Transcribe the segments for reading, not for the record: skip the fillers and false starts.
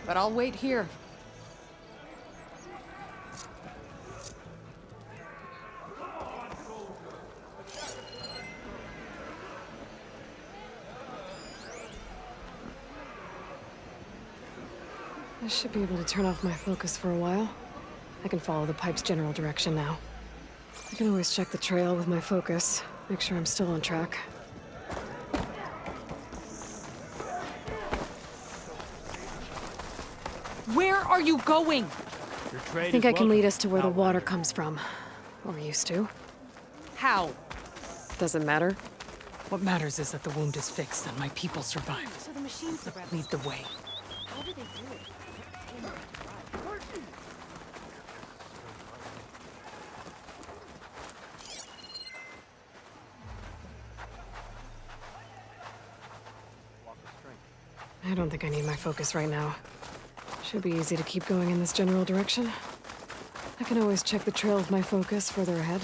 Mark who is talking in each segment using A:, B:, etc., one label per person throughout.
A: but I'll wait here.
B: I should be able to turn off my focus for a while. I can follow the pipe's general direction now. I can always check the trail with my focus, make sure I'm still on track.
A: Where are you going?
B: I think I can lead us to where the water comes from. Or used to.
A: How?
B: Doesn't matter.
A: What matters is that the wound is fixed and my people survive.
B: So the machines
A: Lead the way.
B: How do they do it? I don't think I need my focus right now. Should be easy to keep going in this general direction. I can always check the trail with my focus further ahead.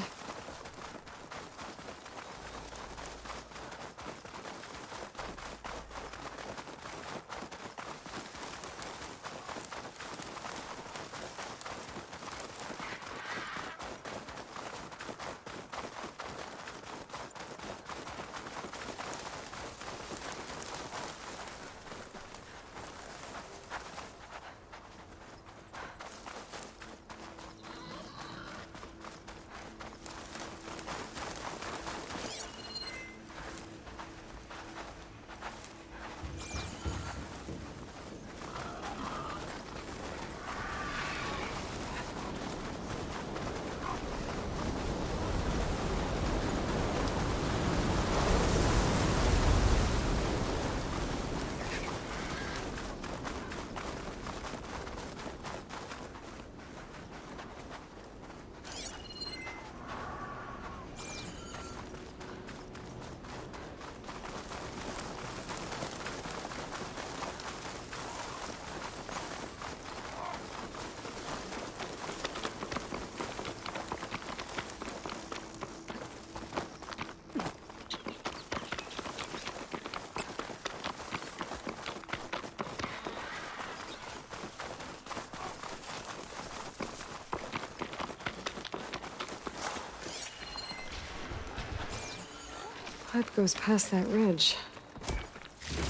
B: Pipe goes past that ridge.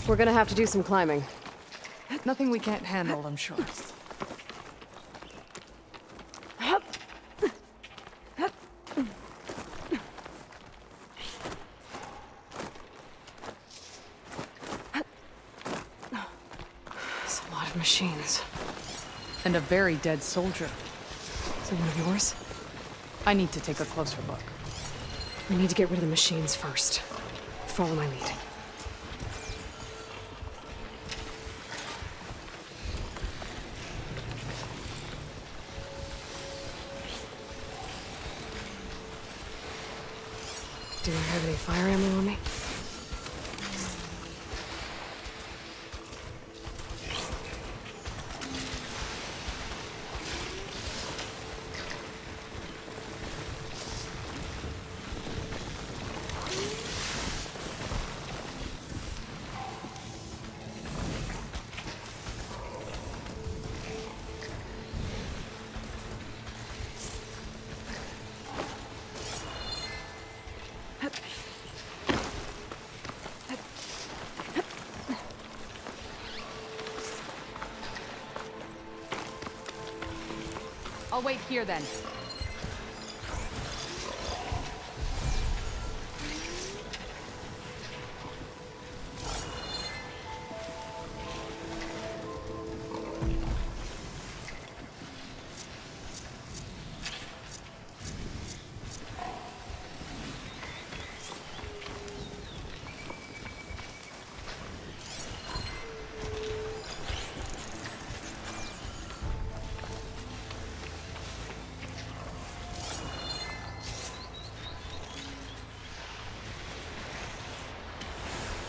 B: We're gonna have to do some climbing.
A: Nothing we can't handle, I'm sure.
B: There's a lot of machines.
A: And a very dead soldier.
B: Is it one of yours?
A: I need to take a closer look.
B: We need to get rid of the machines first. Follow my lead. Do you have any fire ammo on me?
A: I'll wait here then.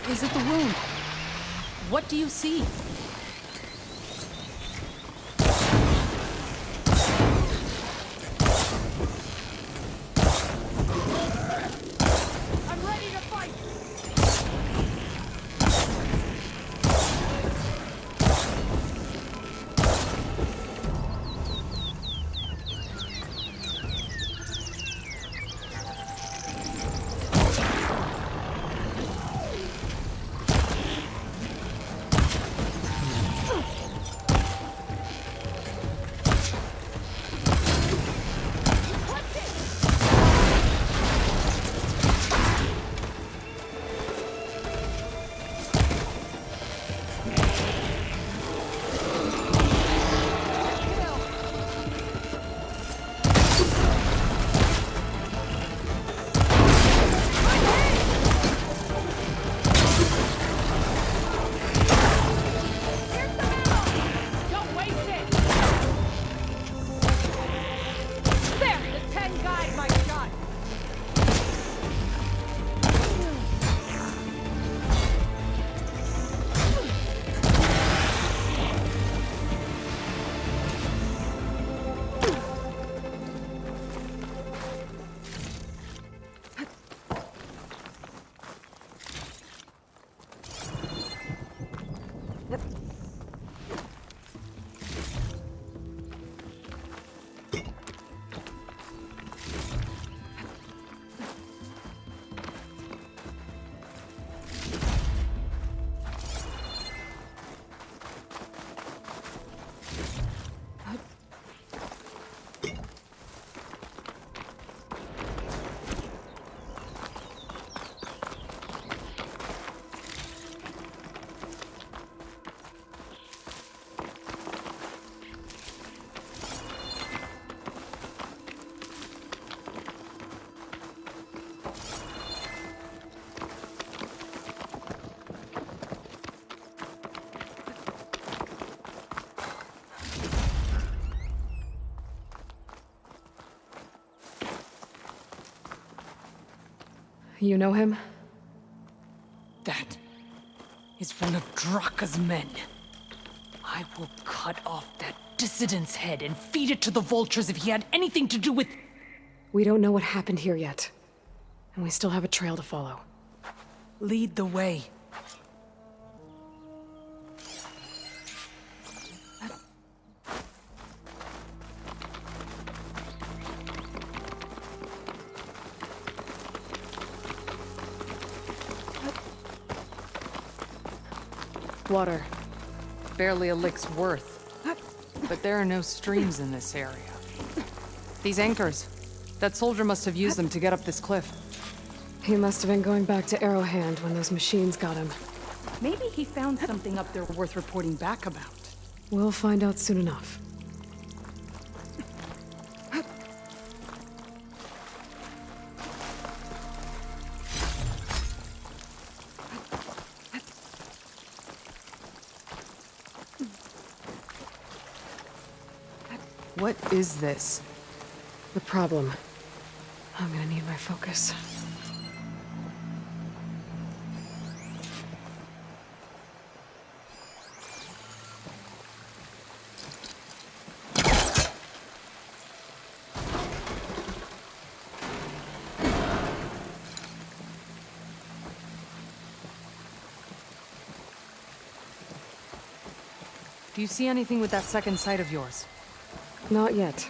A: Is it the wound? What do you see? I'm ready to fight!
B: You know him?
A: That is one of Draka's men. I will cut off that dissident's head and feed it to the vultures if he had anything to do with...
B: We don't know what happened here yet. And we still have a trail to follow.
A: Lead the way.
B: Water.
C: Barely a lick's worth. But there are no streams in this area. These anchors. That soldier must have used them to get up this cliff.
B: He must have been going back to Arrowhand when those machines got him.
A: Maybe he found something up there worth reporting back about.
B: We'll find out soon enough.
C: What is this?
B: The problem. I'm gonna need my focus.
C: Do you see anything with that second sight of yours?
B: Not yet.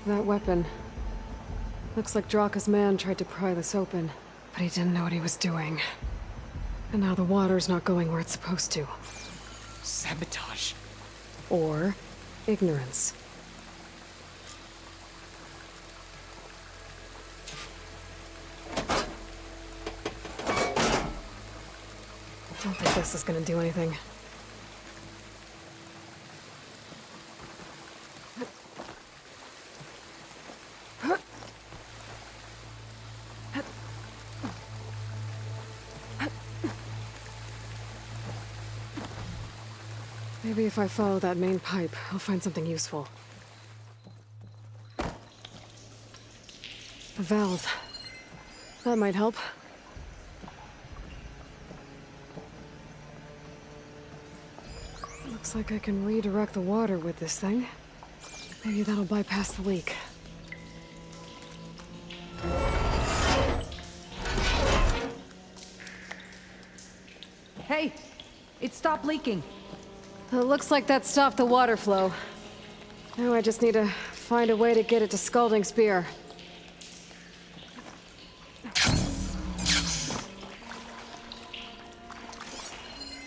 B: That weapon. Looks like Draka's man tried to pry this open, but he didn't know what he was doing. And now the water's not going where it's supposed to.
A: Sabotage.
B: Or ignorance. I don't think this is gonna do anything. Maybe if I follow that main pipe, I'll find something useful. A valve. That might help. Looks like I can redirect the water with this thing. Maybe that'll bypass the leak.
C: Hey, it stopped leaking.
B: It looks like that stopped the water flow. Now I just need to find a way to get it to Scalding Spear.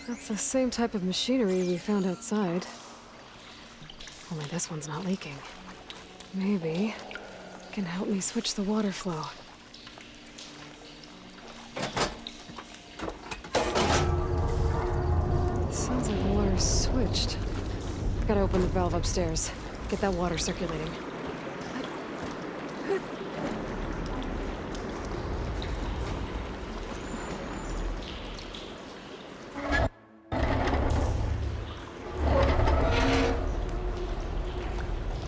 B: That's the same type of machinery we found outside. Only this one's not leaking. Maybe it can help me switch the water flow. Sounds like the water's switched. Gotta open the valve upstairs. Get that water circulating.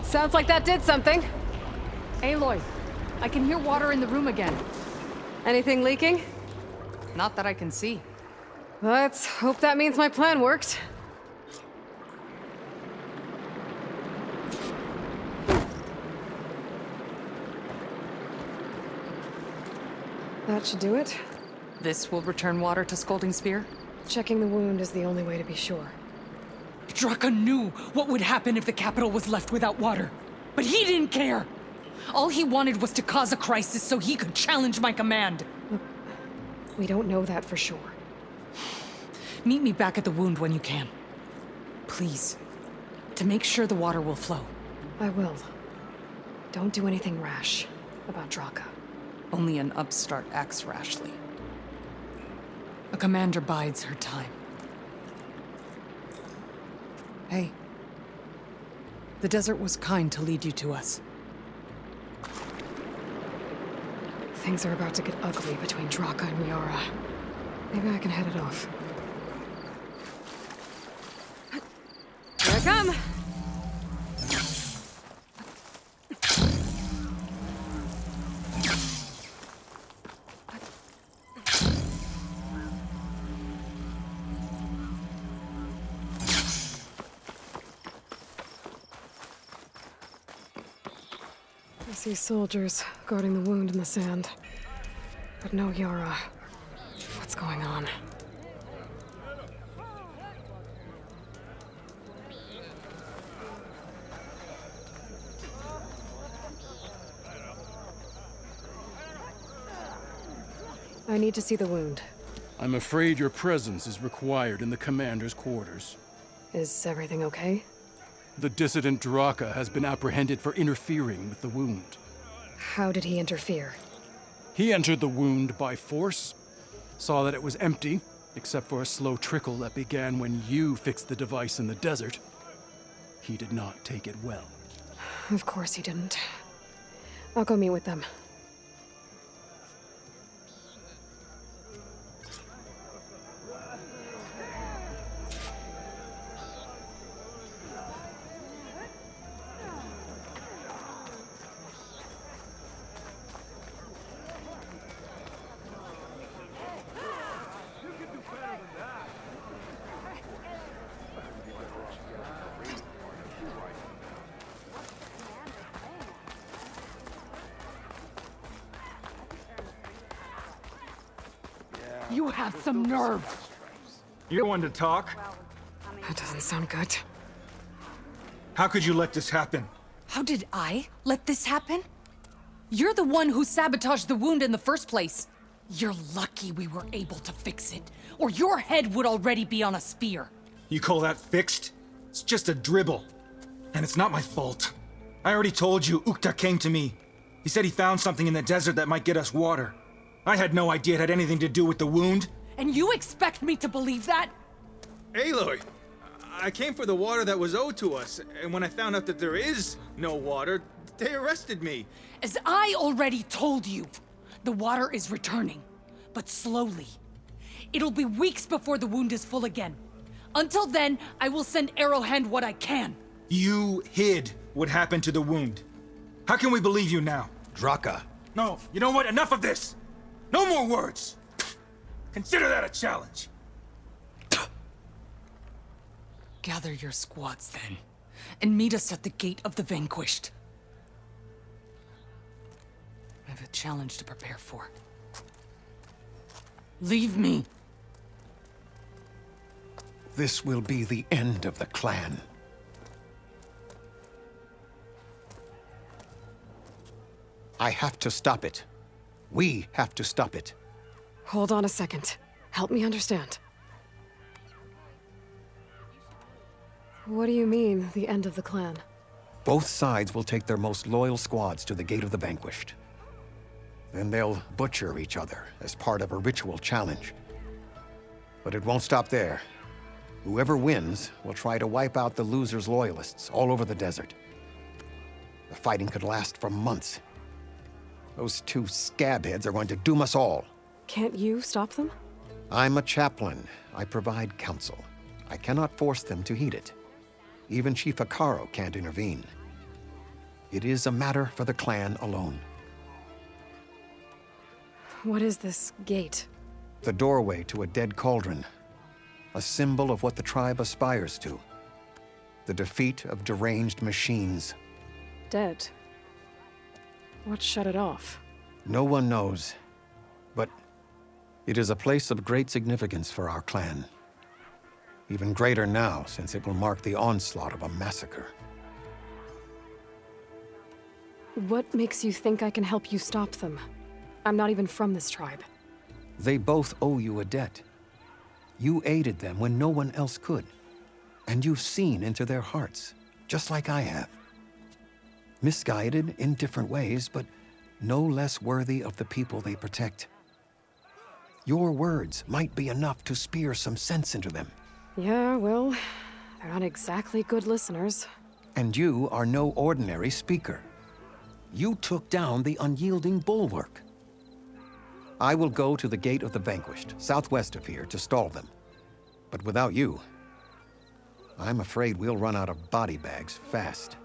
B: Sounds like that did something.
C: Aloy, I can hear water in the room again.
B: Anything leaking?
C: Not that I can see.
B: Let's hope that means my plan worked. That should do it.
C: This will return water to Scalding Spear?
B: Checking the wound is the only way to be sure.
A: Draka knew what would happen if the capital was left without water. But he didn't care! All he wanted was to cause a crisis so he could challenge my command.
B: Look, we don't know that for sure.
A: Meet me back at the wound when you can. Please. To make sure the water will flow.
B: I will. Don't do anything rash about Draka.
A: Only an upstart acts rashly. A commander bides her time. Hey. The desert was kind to lead you to us.
B: Things are about to get ugly between Draka and Yara. Maybe I can head it off. Here I come! I see soldiers guarding the wound in the sand. But no Yara. What's going on? I need to see the wound.
D: I'm afraid your presence is required in the commander's quarters.
B: Is everything okay?
D: The dissident Draka has been apprehended for interfering with the wound.
B: How did he interfere?
D: He entered the wound by force, saw that it was empty, except for a slow trickle that began when you fixed the device in the desert. He did not take it well.
B: Of course he didn't. I'll go meet with them.
A: You have some nerve!
E: You're one to talk.
B: That doesn't sound good.
E: How could you let this happen?
A: How did I let this happen? You're the one who sabotaged the wound in the first place. You're lucky we were able to fix it, or your head would already be on a spear.
E: You call that fixed? It's just a dribble. And it's not my fault. I already told you, Ukta came to me. He said he found something in the desert that might get us water. I had no idea it had anything to do with the wound.
A: And you expect me to believe that?
F: Aloy, I came for the water that was owed to us, and when I found out that there is no water, they arrested me.
A: As I already told you, the water is returning, but slowly. It'll be weeks before the wound is full again. Until then, I will send Arrowhand what I can.
E: You hid what happened to the wound. How can we believe you now?
G: Draka.
E: No, you know what? Enough of this! No more words! Consider that a challenge.
A: Gather your squads then, and meet us at the Gate of the Vanquished. I have a challenge to prepare for. Leave me.
G: This will be the end of the clan. I have to stop it. We have to stop it.
B: Hold on a second. Help me understand. What do you mean, the end of the clan?
G: Both sides will take their most loyal squads to the Gate of the Vanquished. Then they'll butcher each other as part of a ritual challenge. But it won't stop there. Whoever wins will try to wipe out the loser's loyalists all over the desert. The fighting could last for months. Those two scabheads are going to doom us all.
B: Can't you stop them?
G: I'm a chaplain. I provide counsel. I cannot force them to heed it. Even Chief Akaro can't intervene. It is a matter for the clan alone.
B: What is this gate?
G: The doorway to a dead cauldron. A symbol of what the tribe aspires to. The defeat of deranged machines.
B: Dead. What shut it off?
G: No one knows. But it is a place of great significance for our clan. Even greater now, since it will mark the onslaught of a massacre.
B: What makes you think I can help you stop them? I'm not even from this tribe.
G: They both owe you a debt. You aided them when no one else could. And you've seen into their hearts, just like I have. Misguided in different ways, but no less worthy of the people they protect. Your words might be enough to spear some sense into them.
B: Yeah, well, they're not exactly good listeners.
G: And you are no ordinary speaker. You took down the unyielding bulwark. I will go to the Gate of the Vanquished, southwest of here, to stall them. But without you, I'm afraid we'll run out of body bags fast.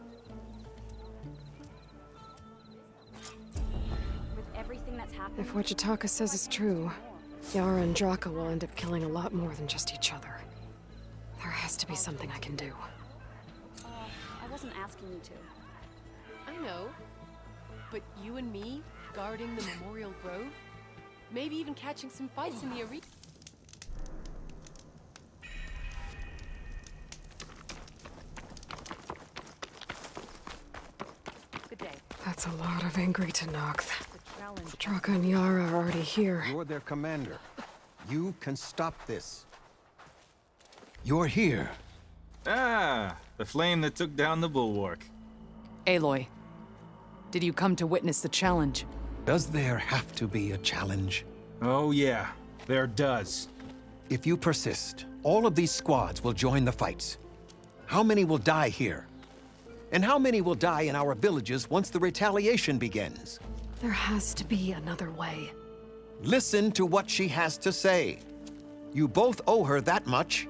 H: With everything that's happened,
B: If what Jataka says is true, Yara and Draka will end up killing a lot more than just each other. There has to be something I can do.
H: I wasn't asking you to.
I: I know. But you and me, guarding the Memorial Grove? Maybe even catching some fights in the arena?
H: Good day.
B: That's a lot of angry Tenakth.
H: The challenge.
B: Draka and Yara are already here.
G: You're their commander. You can stop this. You're here.
F: Ah, the flame that took down the bulwark.
C: Aloy, did you come to witness the challenge?
G: Does there have to be a challenge?
E: Oh yeah, there does.
G: If you persist, all of these squads will join the fights. How many will die here? And how many will die in our villages once the retaliation begins?
B: There has to be another way.
G: Listen to what she has to say. You both owe her that much.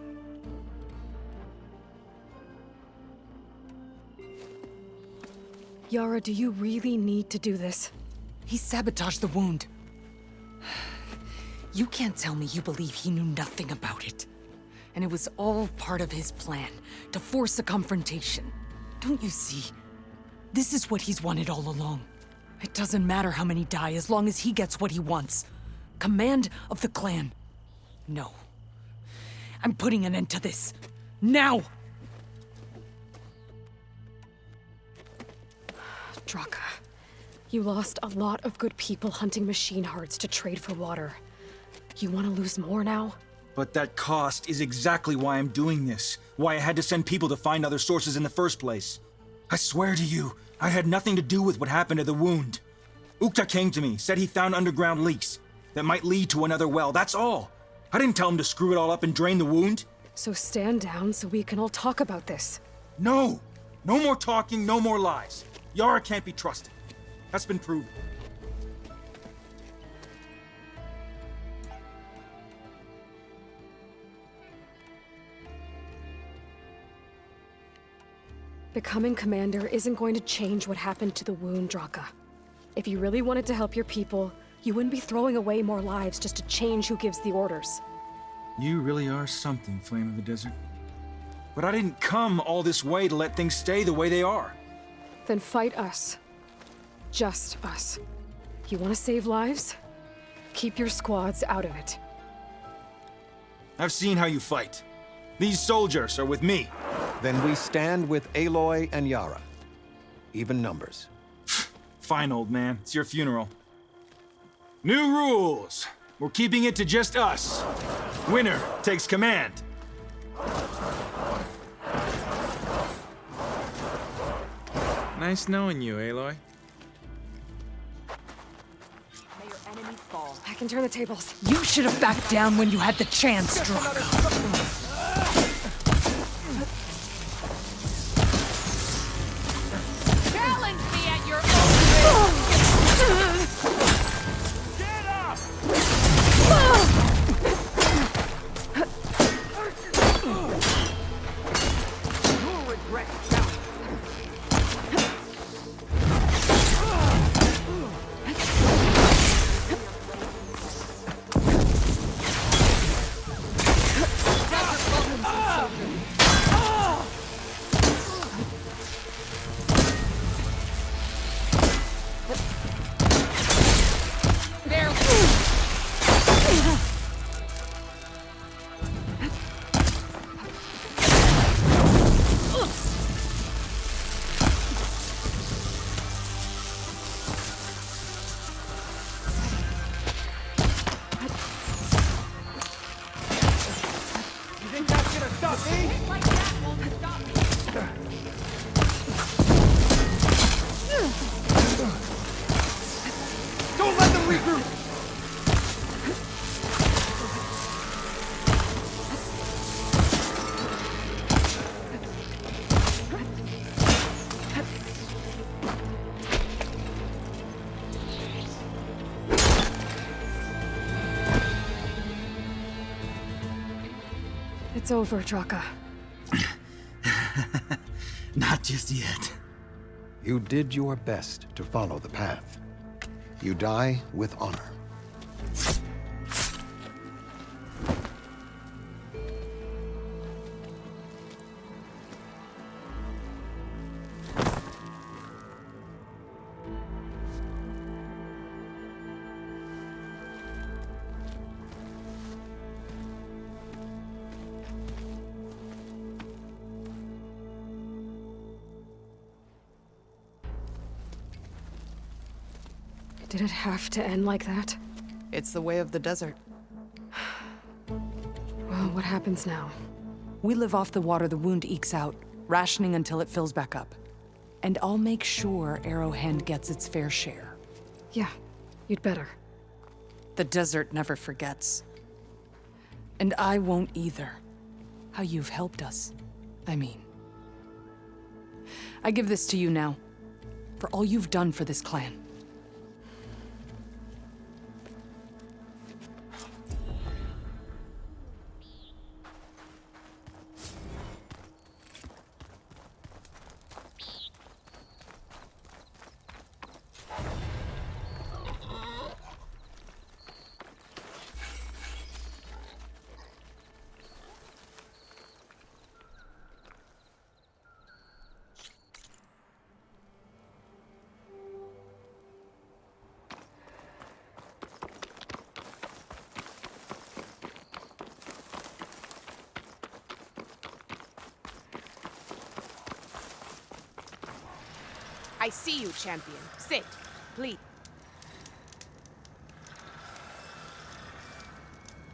B: Yara, do you really need to do this?
A: He sabotaged the wound. You can't tell me you believe he knew nothing about it. And it was all part of his plan, to force a confrontation. Don't you see? This is what he's wanted all along. It doesn't matter how many die as long as he gets what he wants. Command of the clan. No. I'm putting an end to this. Now!
B: Draka, you lost a lot of good people hunting machine hearts to trade for water. You want to lose more now?
E: But that cost is exactly why I'm doing this. Why I had to send people to find other sources in the first place. I swear to you, I had nothing to do with what happened to the wound. Ukta came to me, said he found underground leaks that might lead to another well, that's all. I didn't tell him to screw it all up and drain the wound.
B: So stand down so we can all talk about this.
E: No! No more talking, no more lies. Yara can't be trusted. That's been proven.
B: Becoming commander isn't going to change what happened to the wound, Draka. If you really wanted to help your people, you wouldn't be throwing away more lives just to change who gives the orders.
E: You really are something, Flame of the Desert. But I didn't come all this way to let things stay the way they are.
B: Then fight us. Just us. You want to save lives? Keep your squads out of it.
E: I've seen how you fight. These soldiers are with me.
G: Then we stand with Aloy and Yara. Even numbers.
E: Fine, old man. It's your funeral. New rules. We're keeping it to just us. Winner takes command.
F: Nice knowing you, Aloy.
H: May your enemies fall.
B: I can turn the tables.
A: You should have backed down when you had the chance, Draka.
I: Challenge me at your own risk!
B: It's over, Draka.
E: Not just yet.
G: You did your best to follow the path. You die with honor.
B: Did it have to end like that?
C: It's the way of the desert.
B: Well, what happens now?
A: We live off the water the wound ekes out, rationing until it fills back up. And I'll make sure Arrowhand gets its fair share.
B: Yeah, you'd better.
A: The desert never forgets. And I won't either. How you've helped us, I mean. I give this to you now, for all you've done for this clan.
I: I see you, champion. Sit, please.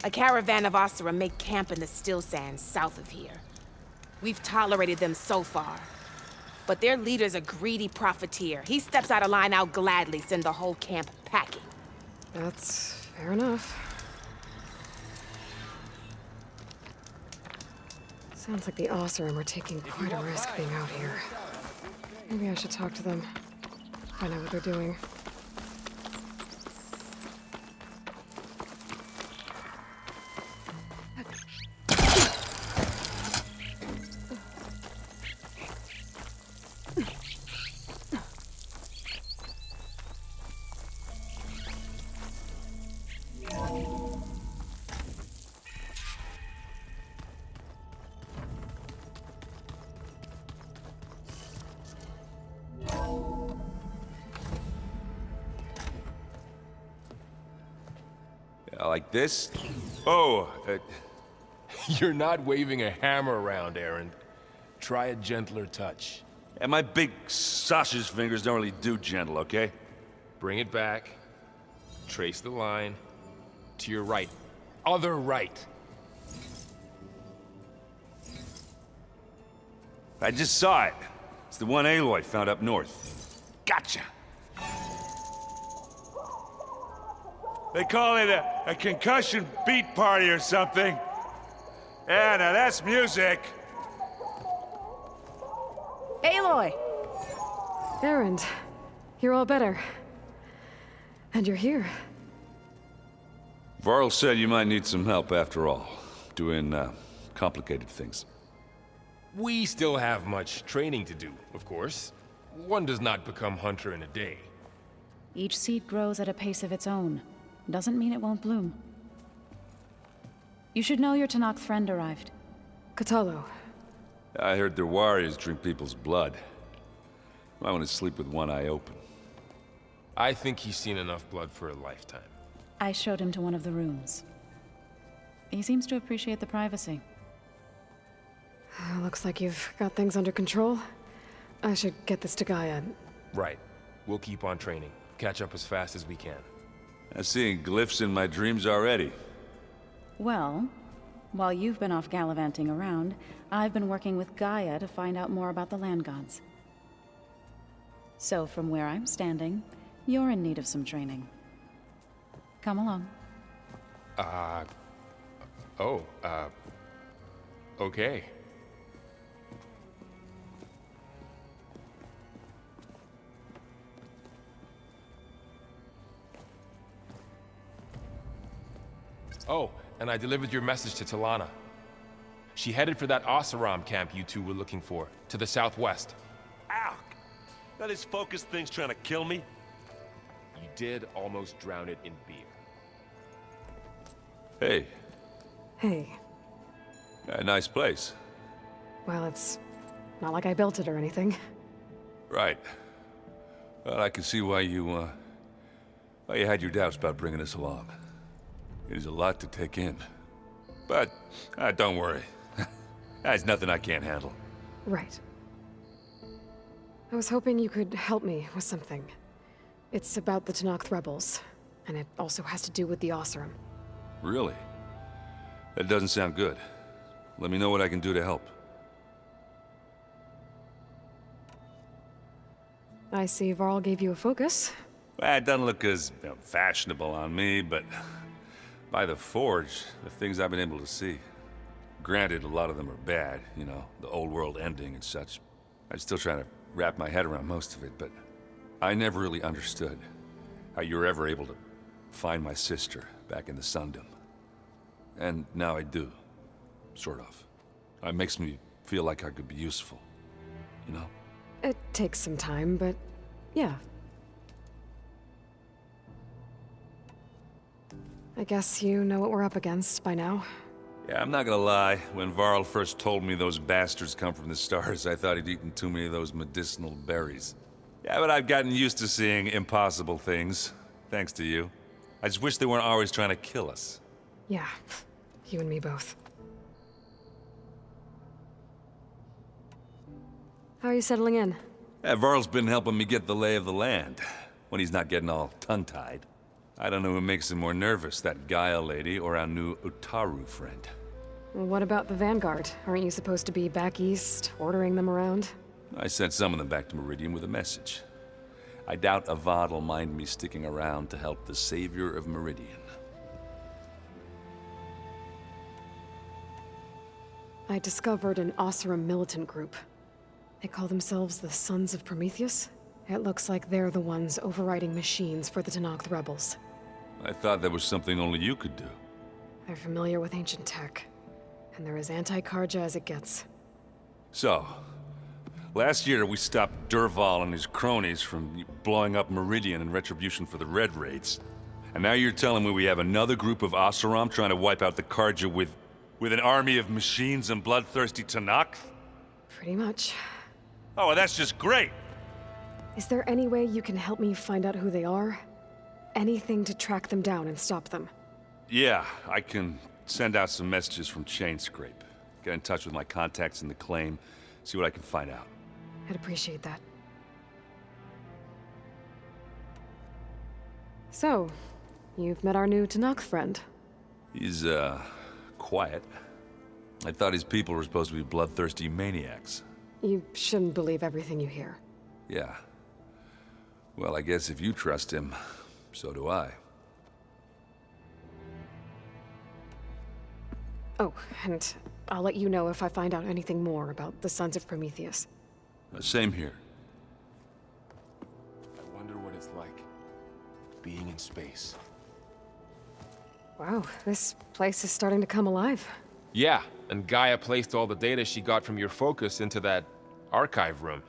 J: A caravan of Osira make camp in the still sands south of here. We've tolerated them so far. But their leader's a greedy profiteer. He steps out of line, I'll gladly send the whole camp packing.
B: That's fair enough. Sounds like the Oseram are taking quite a risk being out here. Maybe I should talk to them. Find out what they're doing.
K: Like this? Oh,
L: You're not waving a hammer around, Aaron. Try a gentler touch.
K: and my big sausage fingers don't really do gentle, okay?
L: Bring it back. Trace the line. To your right. Other right.
K: I just saw it. It's the one Aloy found up north. Gotcha. They call it a concussion beat party or something. Yeah, now that's music.
J: Aloy!
B: Erend, you're all better. And you're here.
K: Varl said you might need some help after all. Doing, complicated things.
L: We still have much training to do, of course. One does not become hunter in a day.
M: Each seed grows at a pace of its own. Doesn't mean it won't bloom. You should know your Tanakh friend arrived.
B: Katalo.
K: I heard their warriors drink people's blood. I want to sleep with one eye open.
L: I think he's seen enough blood for a lifetime.
M: I showed him to one of the rooms. He seems to appreciate the privacy.
B: Looks like you've got things under control. I should get this to Gaia.
L: Right. We'll keep on training. Catch up as fast as we can.
K: I'm seeing glyphs in my dreams already.
M: Well, while you've been off gallivanting around, I've been working with Gaia to find out more about the land gods. So from where I'm standing, you're in need of some training. Come along.
L: Okay. Oh, and I delivered your message to Talana. She headed for that Oseram camp you two were looking for, to the southwest.
N: Ow! That his focus thing's trying to kill me?
L: You did almost drown it in beer.
K: Hey,
B: Hey.
K: a nice place.
B: Well, it's not like I built it or anything.
K: Right. Well, I can see why you had your doubts about bringing us along. It is a lot to take in. But, don't worry. There's nothing I can't handle.
B: Right. I was hoping you could help me with something. It's about the Tanakh rebels, and it also has to do with the Oseram.
K: Really? That doesn't sound good. Let me know what I can do to help.
B: I see Varl gave you a focus.
K: Well, it doesn't look as fashionable on me, but by the Forge, the things I've been able to see. Granted, a lot of them are bad, you know, the old world ending and such. I'm still trying to wrap my head around most of it, but I never really understood how you were ever able to find my sister back in the Sundom. And now I do. Sort of. It makes me feel like I could be useful. You know?
B: It takes some time, but yeah. I guess you know what we're up against by now.
K: Yeah, I'm not gonna lie. When Varl first told me those bastards come from the stars, I thought he'd eaten too many of those medicinal berries. Yeah, but I've gotten used to seeing impossible things. Thanks to you. I just wish they weren't always trying to kill us.
B: Yeah, you and me both. How are you settling in?
K: Yeah, Varl's been helping me get the lay of the land, when he's not getting all tongue-tied. I don't know who makes him more nervous, that Gaia lady or our new Utaru friend.
B: What about the Vanguard? Aren't you supposed to be back east, ordering them around?
K: I sent some of them back to Meridian with a message. I doubt Avad will mind me sticking around to help the savior of Meridian.
B: I discovered an Oseram militant group. They call themselves the Sons of Prometheus. It looks like they're the ones overriding machines for the Tenakth rebels.
K: I thought that was something only you could do.
B: They're familiar with ancient tech, and they're as anti-Karja as it gets.
K: So, last year we stopped Durval and his cronies from blowing up Meridian in retribution for the Red Raids. And now you're telling me we have another group of Oseram trying to wipe out the Karja with an army of machines and bloodthirsty Tenakth?
B: Pretty much.
K: Oh, well, that's just great!
B: Is there any way you can help me find out who they are? Anything to track them down and stop them?
K: Yeah, I can send out some messages from Chainscrape. Get in touch with my contacts in the claim, see what I can find out.
B: I'd appreciate that. So, you've met our new Tenakth friend.
K: He's, quiet. I thought his people were supposed to be bloodthirsty maniacs.
B: You shouldn't believe everything you hear.
K: Yeah. Well, I guess if you trust him, so do I.
B: Oh, and I'll let you know if I find out anything more about the Sons of Prometheus.
K: Same here.
L: I wonder what it's like being in space.
B: Wow, this place is starting to come alive.
L: Yeah, and Gaia placed all the data she got from your focus into that archive room.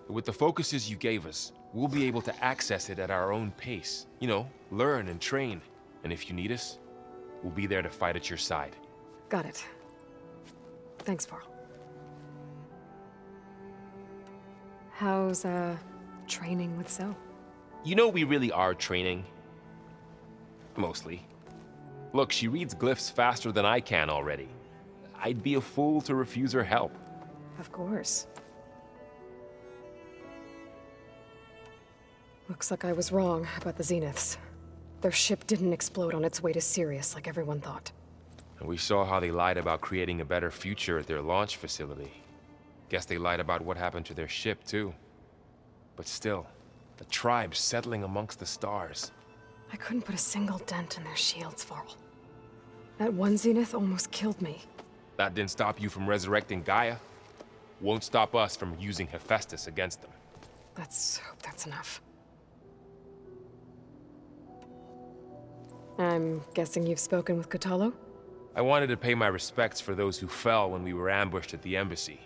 L: With the focuses you gave us, we'll be able to access it at our own pace. You know, learn and train. And if you need us, we'll be there to fight at your side.
B: Got it. Thanks, Varl. How's, training with Zoe?
L: You know we really are training. Mostly. Look, she reads glyphs faster than I can already. I'd be a fool to refuse her help.
B: Of course. Looks like I was wrong about the Zeniths. Their ship didn't explode on its way to Sirius like everyone thought.
L: And we saw how they lied about creating a better future at their launch facility. Guess they lied about what happened to their ship, too. But still, a tribe settling amongst the stars.
B: I couldn't put a single dent in their shields, Varl. That one Zenith almost killed me.
L: That didn't stop you from resurrecting Gaia. Won't stop us from using Hephaestus against them.
B: Let's hope that's enough. I'm guessing you've spoken with Kotallo?
L: I wanted to pay my respects for those who fell when we were ambushed at the embassy.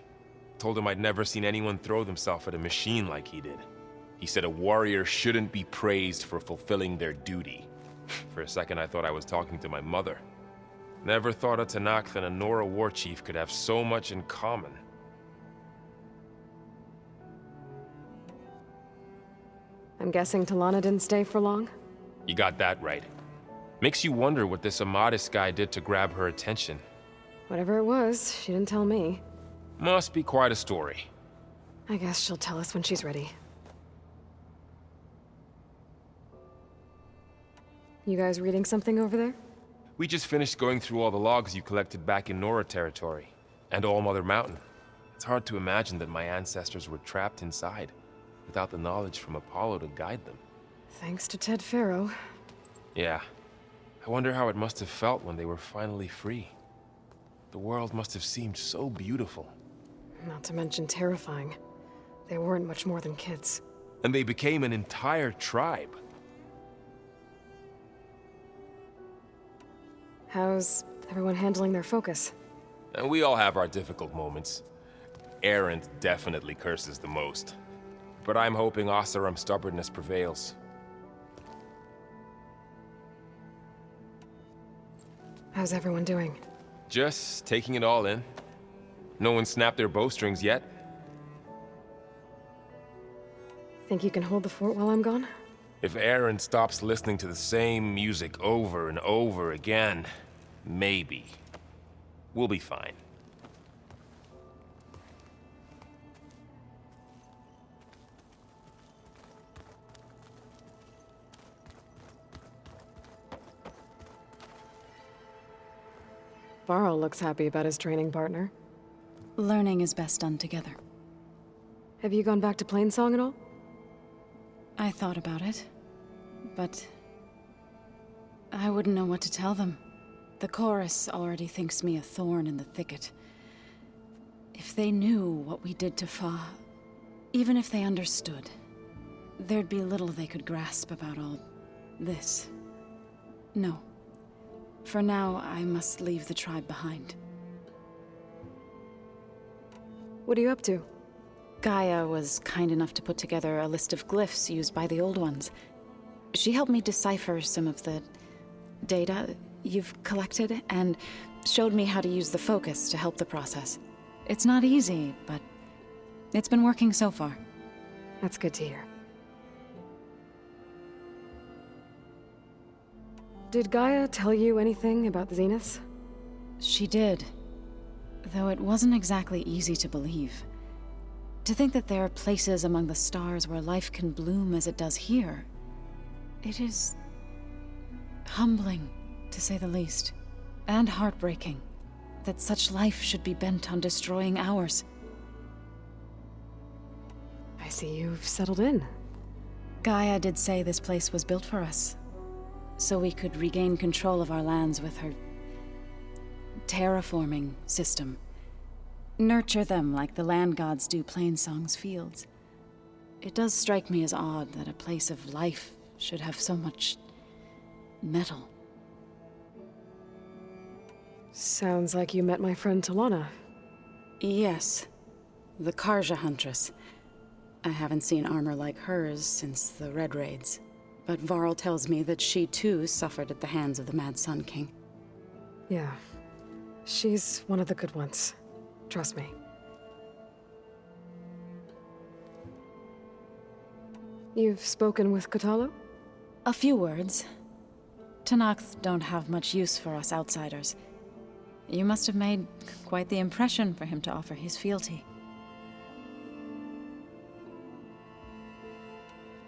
L: Told him I'd never seen anyone throw themselves at a machine like he did. He said a warrior shouldn't be praised for fulfilling their duty. For a second, I thought I was talking to my mother. Never thought a Tenakth and a Nora war chief could have so much in common.
B: I'm guessing Talana didn't stay for long?
L: You got that right. Makes you wonder what this Amadis guy did to grab her attention.
B: Whatever it was, she didn't tell me.
L: Must be quite a story.
B: I guess she'll tell us when she's ready. You guys reading something over there?
L: We just finished going through all the logs you collected back in Nora territory, and All Mother Mountain. It's hard to imagine that my ancestors were trapped inside, without the knowledge from Apollo to guide them.
B: Thanks to Ted Faro.
L: Yeah. I wonder how it must have felt when they were finally free. The world must have seemed so beautiful.
B: Not to mention terrifying. They weren't much more than kids.
L: And they became an entire tribe.
B: How's everyone handling their focus?
L: And we all have our difficult moments. Erend definitely curses the most. But I'm hoping Oseram stubbornness prevails.
B: How's everyone doing?
L: Just taking it all in. No one snapped their bowstrings yet.
B: Think you can hold the fort while I'm gone?
L: If Erend stops listening to the same music over and over again, maybe. We'll be fine.
B: Varl looks happy about his training partner.
M: Learning is best done together.
B: Have you gone back to Plainsong at all?
M: I thought about it, but I wouldn't know what to tell them. The chorus already thinks me a thorn in the thicket. If they knew what we did to Fa, even if they understood, there'd be little they could grasp about all this. No. For now, I must leave the tribe behind.
B: What are you up to?
M: Gaia was kind enough to put together a list of glyphs used by the Old Ones. She helped me decipher some of the data you've collected, and showed me how to use the focus to help the process. It's not easy, but it's been working so far.
B: That's good to hear. Did Gaia tell you anything about the Zeniths?
M: She did, though it wasn't exactly easy to believe. To think that there are places among the stars where life can bloom as it does here, it is humbling, to say the least, and heartbreaking that such life should be bent on destroying ours.
B: I see you've settled in.
M: Gaia did say this place was built for us, so we could regain control of our lands with her terraforming system. Nurture them like the land gods do Plainsong's fields. It does strike me as odd that a place of life should have so much metal.
B: Sounds like you met my friend Talana.
M: Yes, the Karja Huntress. I haven't seen armor like hers since the Red Raids, but Varl tells me that she too suffered at the hands of the Mad Sun King.
B: Yeah, she's one of the good ones. Trust me. You've spoken with Kotallo?
M: A few words. Tenakth don't have much use for us outsiders. You must have made quite the impression for him to offer his fealty.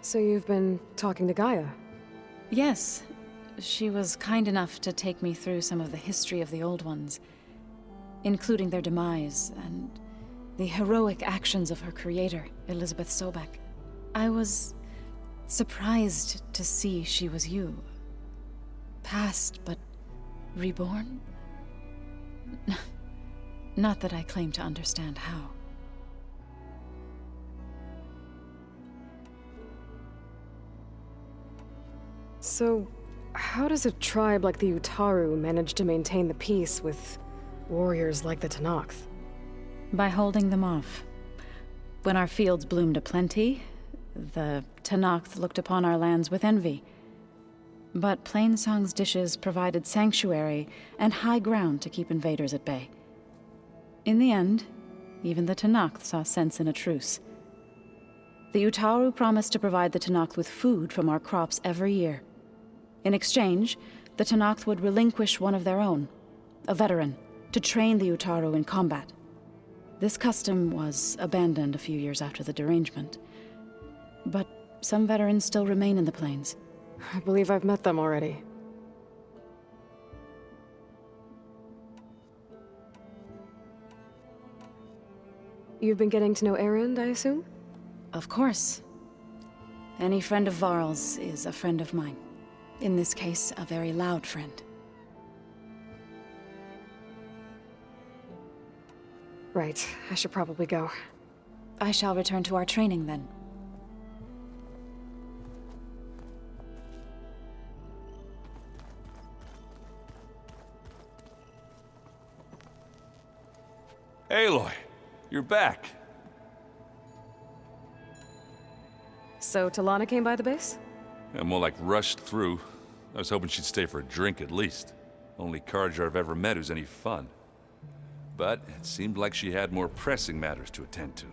B: So you've been talking to Gaia?
M: Yes. She was kind enough to take me through some of the history of the Old Ones, including their demise and the heroic actions of her creator, Elizabeth Sobek. I was surprised to see she was you. Past, but reborn? Not that I claim to understand how.
B: So, how does a tribe like the Utaru manage to maintain the peace with warriors like the Tenakth?
M: By holding them off. When our fields bloomed aplenty, the Tenakth looked upon our lands with envy. But Plainsong's dishes provided sanctuary and high ground to keep invaders at bay. In the end, even the Tenakth saw sense in a truce. The Utaru promised to provide the Tenakth with food from our crops every year. In exchange, the Tenakth would relinquish one of their own, a veteran, to train the Utaru in combat. This custom was abandoned a few years after the derangement. But some veterans still remain in the plains.
B: I believe I've met them already. You've been getting to know Erend, I assume?
M: Of course. Any friend of Varl's is a friend of mine. In this case, a very loud friend.
B: Right, I should probably go.
M: I shall return to our training then.
K: Aloy, you're back.
B: So Talana came by the base?
K: Yeah, more like rushed through. I was hoping she'd stay for a drink at least. Only Karja I've ever met who's any fun. But it seemed like she had more pressing matters to attend to.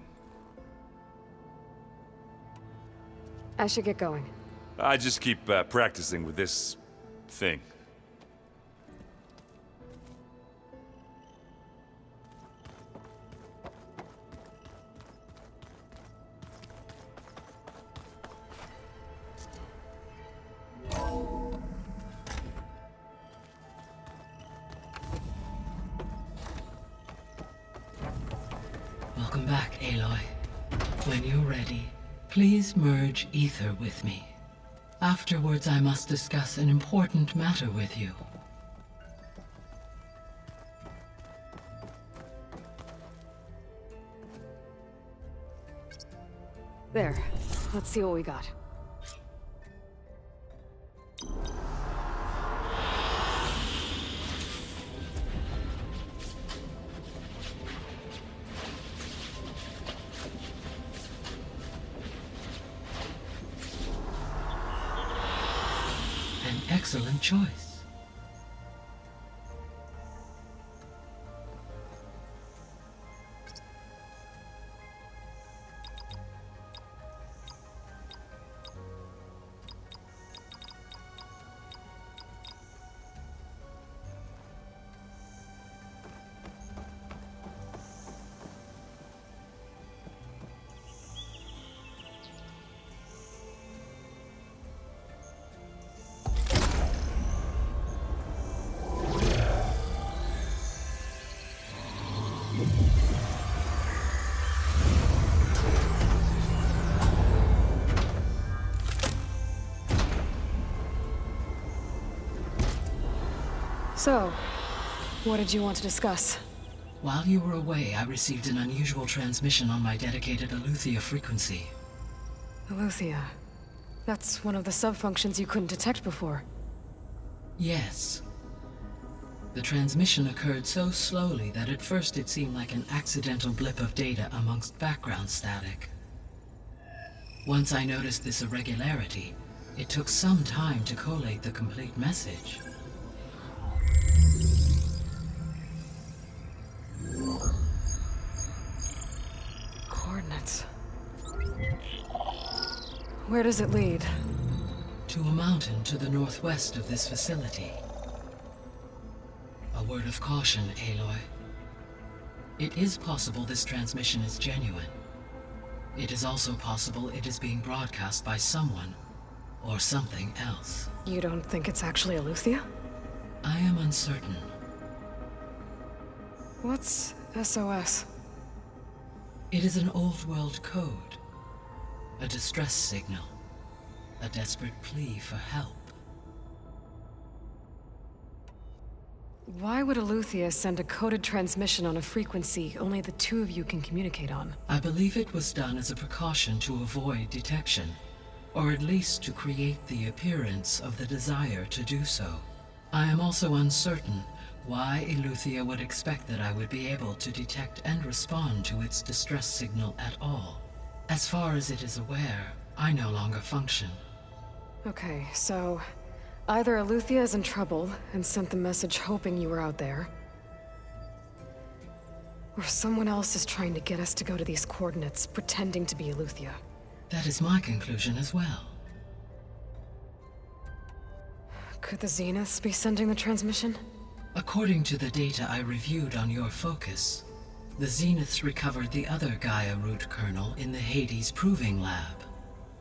B: I should get going.
K: I just keep practicing with this thing.
O: back, Aloy. When you're ready, please merge ether with me. Afterwards, I must discuss an important matter with you.
B: There. Let's see what we got.
O: An excellent choice.
B: So, what did you want to discuss?
O: While you were away, I received an unusual transmission on my dedicated Eleuthia frequency.
B: Eleuthia. That's one of the sub-functions you couldn't detect before.
O: Yes. The transmission occurred so slowly that at first it seemed like an accidental blip of data amongst background static. Once I noticed this irregularity, it took some time to collate the complete message.
B: Coordinates. Where does it lead?
O: To a mountain to the northwest of this facility. A word of caution, Aloy. It is possible this transmission is genuine. It is also possible it is being broadcast by someone or something else.
B: You don't think it's actually Eleuthia?
O: I am uncertain.
B: What's SOS?
O: It is an old-world code. A distress signal. A desperate plea for help.
B: Why would Eleuthia send a coded transmission on a frequency only the two of you can communicate on?
O: I believe it was done as a precaution to avoid detection, or at least to create the appearance of the desire to do so. I am also uncertain why Eleuthia would expect that I would be able to detect and respond to its distress signal at all. As far as it is aware, I no longer function.
B: Okay, so either Eleuthia is in trouble and sent the message hoping you were out there, or someone else is trying to get us to go to these coordinates, pretending to be Eleuthia.
O: That is my conclusion as well.
B: Could the Zeniths be sending the transmission?
O: According to the data I reviewed on your focus, the Zeniths recovered the other Gaia root kernel in the Hades Proving Lab.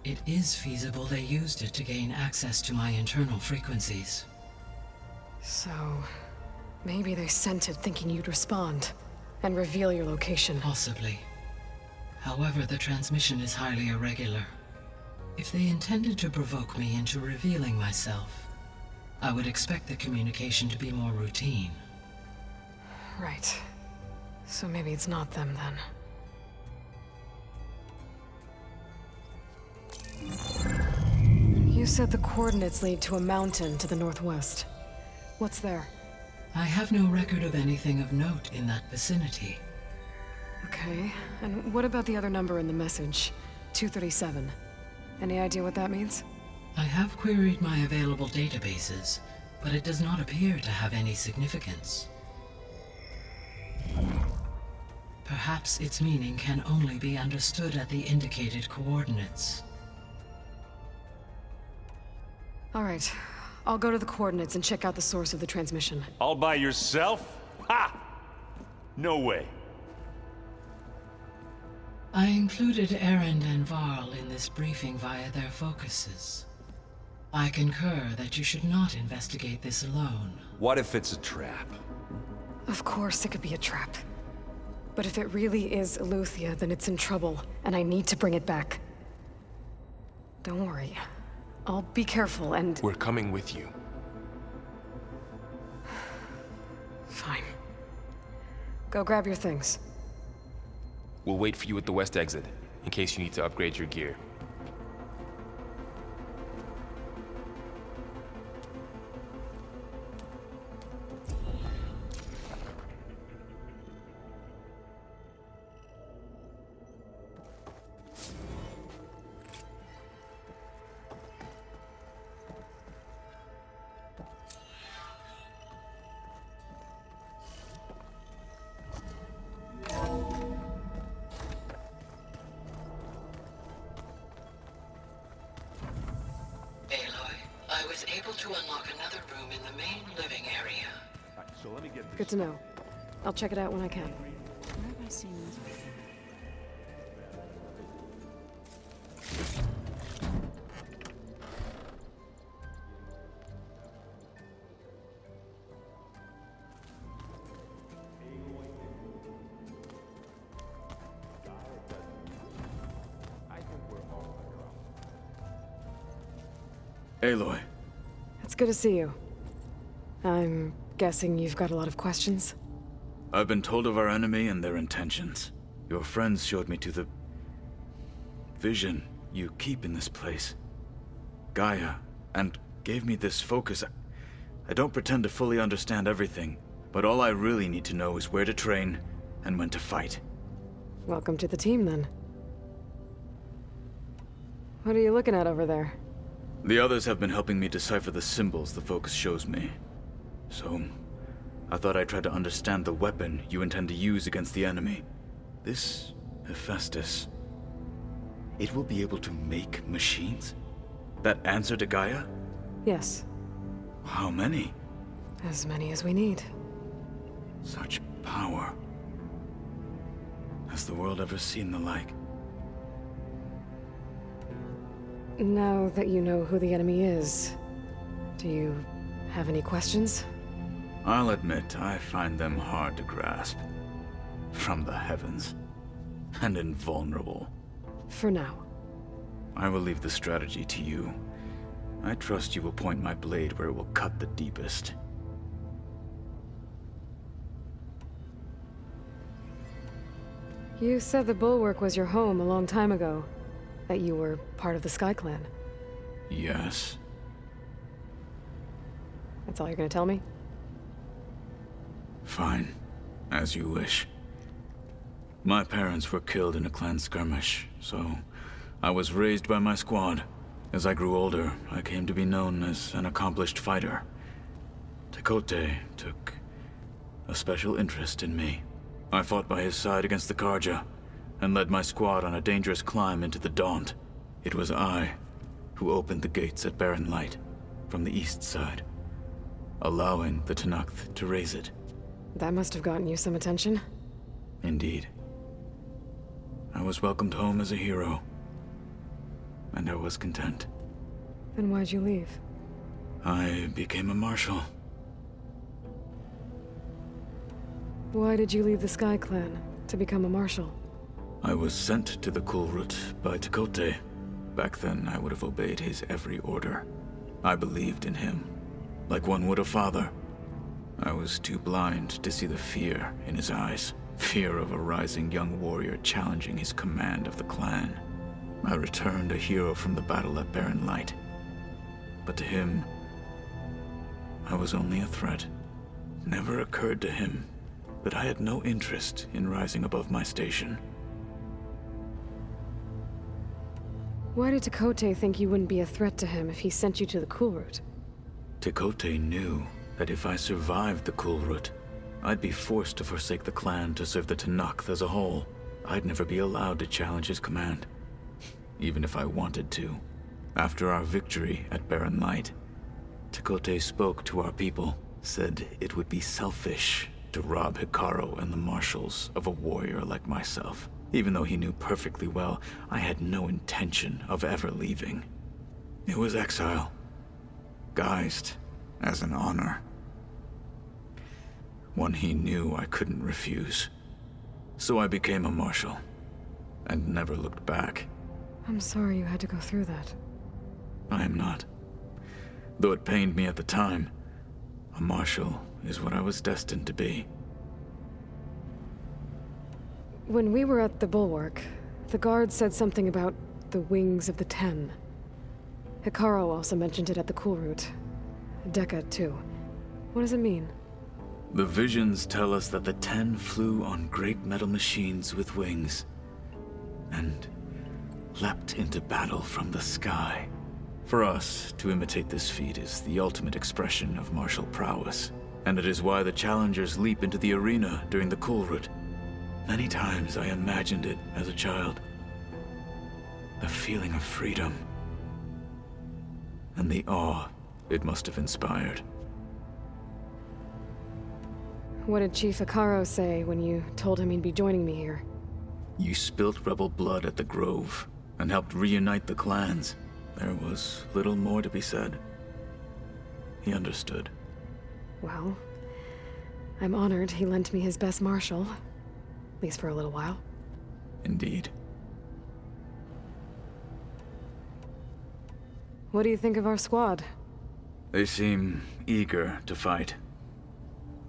O: It is feasible they used it to gain access to my internal frequencies.
B: So, maybe they sent it thinking you'd respond and reveal your location.
O: Possibly. However, the transmission is highly irregular. If they intended to provoke me into revealing myself, I would expect the communication to be more routine.
B: Right. So maybe it's not them then. You said the coordinates lead to a mountain to the northwest. What's there?
O: I have no record of anything of note in that vicinity.
B: Okay, and what about the other number in the message? 237. Any idea what that means?
O: I have queried my available databases, but it does not appear to have any significance. Perhaps its meaning can only be understood at the indicated coordinates.
B: All right, I'll go to the coordinates and check out the source of the transmission.
N: All by yourself? Ha! No way.
O: I included Erend and Varl in this briefing via their focuses. I concur that you should not investigate this alone.
K: What if it's a trap?
B: Of course it could be a trap. But if it really is Eleuthia, then it's in trouble, and I need to bring it back. Don't worry. I'll be careful and...
L: We're coming with you.
B: Fine. Go grab your things.
L: We'll wait for you at the west exit, in case you need to upgrade your gear.
O: I was able to unlock another room in the main living area.
N: So let me get this.
B: Good to know. I'll check it out when I can.
M: Where have I seen this before?
P: Aloy.
B: It's good to see you. I'm guessing you've got a lot of questions?
P: I've been told of our enemy and their intentions. Your friends showed me to the vision you keep in this place, Gaia, and gave me this focus. I don't pretend to fully understand everything, but all I really need to know is where to train and when to fight.
B: Welcome to the team, then. What are you looking at over there?
P: The others have been helping me decipher the symbols the focus shows me. So, I thought I'd try to understand the weapon you intend to use against the enemy. This Hephaestus, it will be able to make machines? That answer to Gaia?
B: Yes.
P: How many?
B: As many as we need.
P: Such power. Has the world ever seen the like?
B: Now that you know who the enemy is, do you have any questions?
P: I'll admit, I find them hard to grasp. From the heavens. And invulnerable.
B: For now.
P: I will leave the strategy to you. I trust you will point my blade where it will cut the deepest.
B: You said the Bulwark was your home a long time ago. That you were part of the Sky Clan.
P: Yes.
B: That's all you're gonna tell me?
P: Fine. As you wish. My parents were killed in a clan skirmish, so I was raised by my squad. As I grew older, I came to be known as an accomplished fighter. Tekote took a special interest in me. I fought by his side against the Karja, and led my squad on a dangerous climb into the Daunt. It was I who opened the gates at Barren Light, from the east side, allowing the Tenakth to raise it.
B: That must have gotten you some attention.
P: Indeed. I was welcomed home as a hero, and I was content.
B: Then why'd you leave?
P: I became a marshal.
B: Why did you leave the Sky Clan to become a marshal?
P: I was sent to the Kulrut by Tekote. Back then, I would have obeyed his every order. I believed in him, like one would a father. I was too blind to see the fear in his eyes. Fear of a rising young warrior challenging his command of the clan. I returned a hero from the battle at Barren Light. But to him, I was only a threat. It never occurred to him that I had no interest in rising above my station.
B: Why did Tekote think you wouldn't be a threat to him if he sent you to the Kulrut?
P: Tekote knew that if I survived the Kulrut, I'd be forced to forsake the clan to serve the Tenakth as a whole. I'd never be allowed to challenge his command, even if I wanted to. After our victory at Barren Light, Tekote spoke to our people, said it would be selfish to rob Hikaru and the marshals of a warrior like myself. Even though he knew perfectly well, I had no intention of ever leaving. It was exile, guised as an honor. One he knew I couldn't refuse. So I became a marshal, and never looked back.
B: I'm sorry you had to go through that.
P: I am not. Though it pained me at the time, a marshal is what I was destined to be.
B: When we were at the Bulwark, the guard said something about the Wings of the Ten. Hikaru also mentioned it at the Cool Route. Dekka, too. What does it mean?
P: The visions tell us that the Ten flew on great metal machines with wings, and leapt into battle from the sky. For us, to imitate this feat is the ultimate expression of martial prowess, and it is why the challengers leap into the arena during the Cool Route. Many times I imagined it as a child. The feeling of freedom, and the awe it must have inspired.
B: What did Chief Hikaru say when you told him he'd be joining me here?
P: You spilt rebel blood at the Grove, and helped reunite the clans. There was little more to be said. He understood.
B: Well, I'm honored he lent me his best marshal. At least for a little while.
P: Indeed.
B: What do you think of our squad?
P: They seem eager to fight.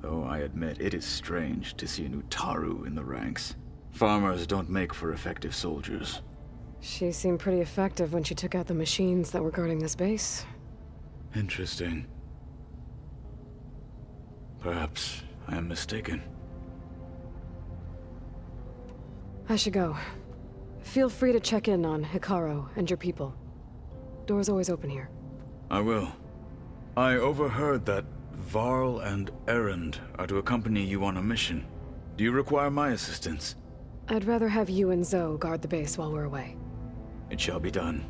P: Though I admit it is strange to see an Utaru in the ranks. Farmers don't make for effective soldiers.
B: She seemed pretty effective when she took out the machines that were guarding this base.
P: Interesting. Perhaps I am mistaken.
B: I should go. Feel free to check in on Hikaru and your people. Door's always open here.
P: I will. I overheard that Varl and Erend are to accompany you on a mission. Do you require my assistance?
B: I'd rather have you and Zoe guard the base while we're away.
P: It shall be done.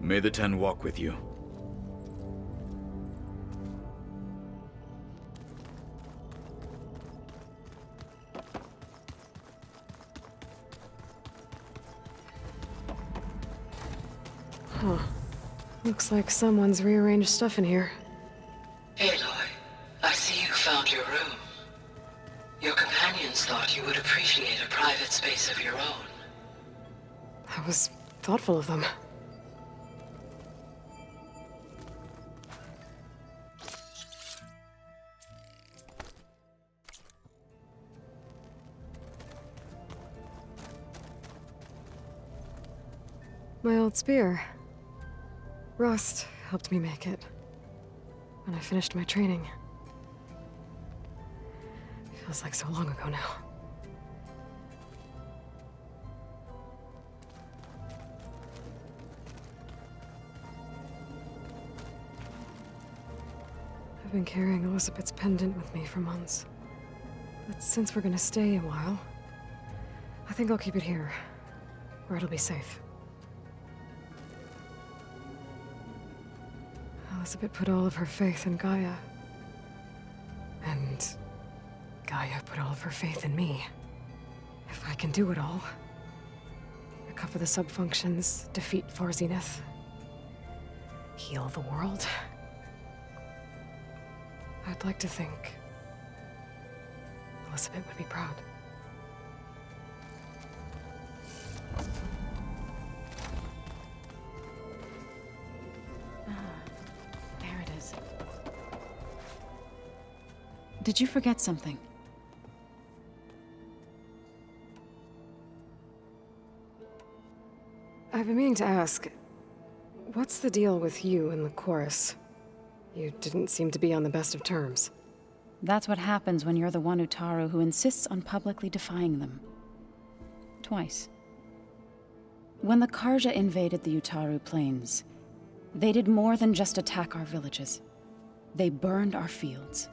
P: May the Ten walk with you.
B: Huh. Looks like someone's rearranged stuff in here.
O: Aloy, I see you found your room. Your companions thought you would appreciate a private space of your own.
B: That was thoughtful of them. My old spear. Rust helped me make it when I finished my training. Feels like so long ago now. I've been carrying Elizabeth's pendant with me for months. But since we're gonna stay a while, I think I'll keep it here, where it'll be safe. Elizabeth put all of her faith in Gaia. And Gaia put all of her faith in me. If I can do it all, recover the subfunctions, defeat Varzineth, heal the world, I'd like to think Elizabeth would be proud.
M: There it is. Did you forget something?
B: I've been meaning to ask, what's the deal with you and the chorus? You didn't seem to be on the best of terms.
M: That's what happens when you're the one Utaru who insists on publicly defying them. Twice. When the Karja invaded the Utaru plains, they did more than just attack our villages. They burned our fields,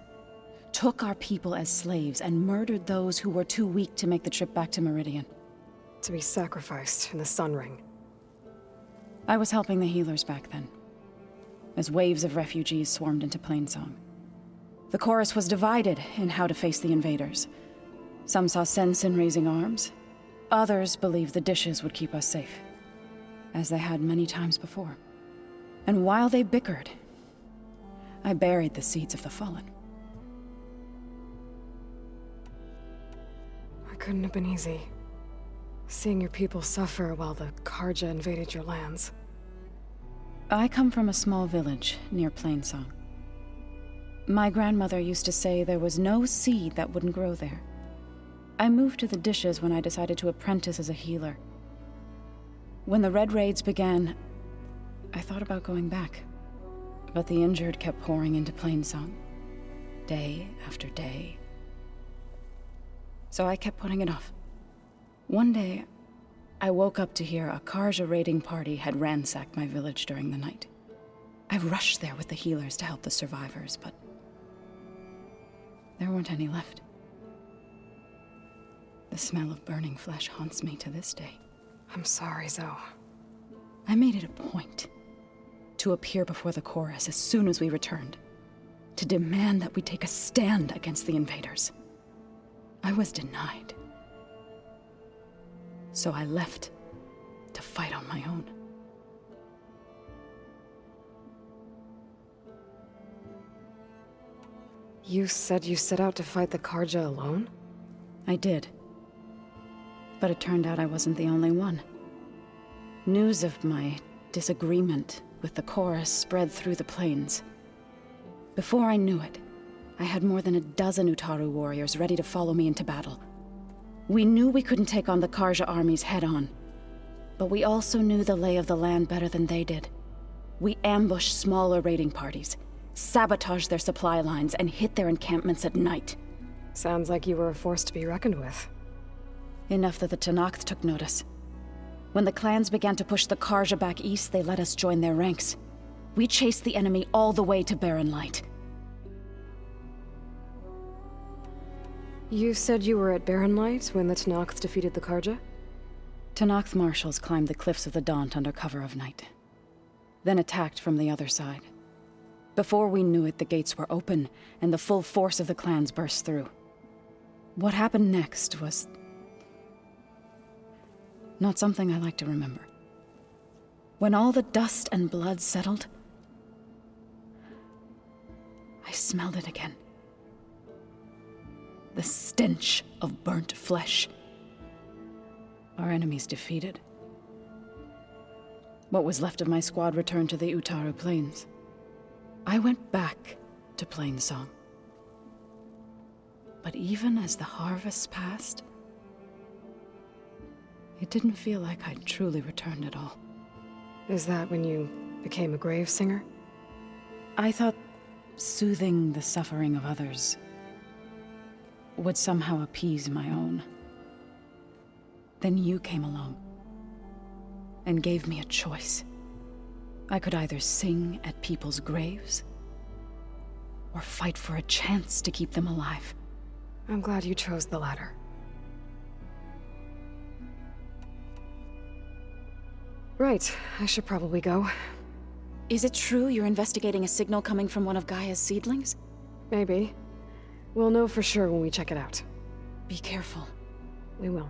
M: took our people as slaves, and murdered those who were too weak to make the trip back to Meridian.
B: To be sacrificed in the Sun Ring.
M: I was helping the healers back then, as waves of refugees swarmed into Plainsong. The chorus was divided in how to face the invaders. Some saw sense in raising arms. Others believed the dishes would keep us safe, as they had many times before. And while they bickered, I buried the seeds of the fallen.
B: I Couldn't have been easy. Seeing your people suffer while the Karja invaded your lands.
M: I come from a small village near Plainsong. My grandmother used to say there was no seed that wouldn't grow there. I moved to the Dishes when I decided to apprentice as a healer. When the Red Raids began, I thought about going back. But the injured kept pouring into Plainsong, day after day. So I kept putting it off. One day, I woke up to hear a Karja raiding party had ransacked my village during the night. I rushed there with the healers to help the survivors, but there weren't any left. The smell of burning flesh haunts me to this day.
B: I'm sorry, Zoe.
M: I made it a point to appear before the chorus as soon as we returned, to demand that we take a stand against the invaders. I was denied. So I left to fight on my own.
B: You said you set out to fight the Karja alone?
M: I did. But it turned out I wasn't the only one. News of my disagreement with the chorus spread through the plains. Before I knew it, I had more than a dozen Utaru warriors ready to follow me into battle. We knew we couldn't take on the Karja armies head-on, but we also knew the lay of the land better than they did. We ambushed smaller raiding parties, sabotaged their supply lines, and hit their encampments at night.
B: Sounds like you were a force to be reckoned with.
M: Enough that the Tenakth took notice. When the clans began to push the Karja back east, they let us join their ranks. We chased the enemy all the way to Barren Light.
B: You said you were at Barren Light when the Tenakth defeated the Karja?
M: Tenakth marshals climbed the cliffs of the Daunt under cover of night, then attacked from the other side. Before we knew it, the gates were open, and the full force of the clans burst through. What happened next was not something I like to remember. When all the dust and blood settled, I smelled it again. The stench of burnt flesh. Our enemies defeated. What was left of my squad returned to the Utaru Plains. I went back to Plainsong. But even as the harvests passed, it didn't feel like I'd truly returned at all.
B: Is that when you became a grave singer?
M: I thought soothing the suffering of others would somehow appease my own. Then you came along and gave me a choice. I could either sing at people's graves or fight for a chance to keep them alive.
B: I'm glad you chose the latter. Right, I should probably go.
M: Is it true you're investigating a signal coming from one of Gaia's seedlings?
B: Maybe. We'll know for sure when we check it out.
M: Be careful.
B: We will.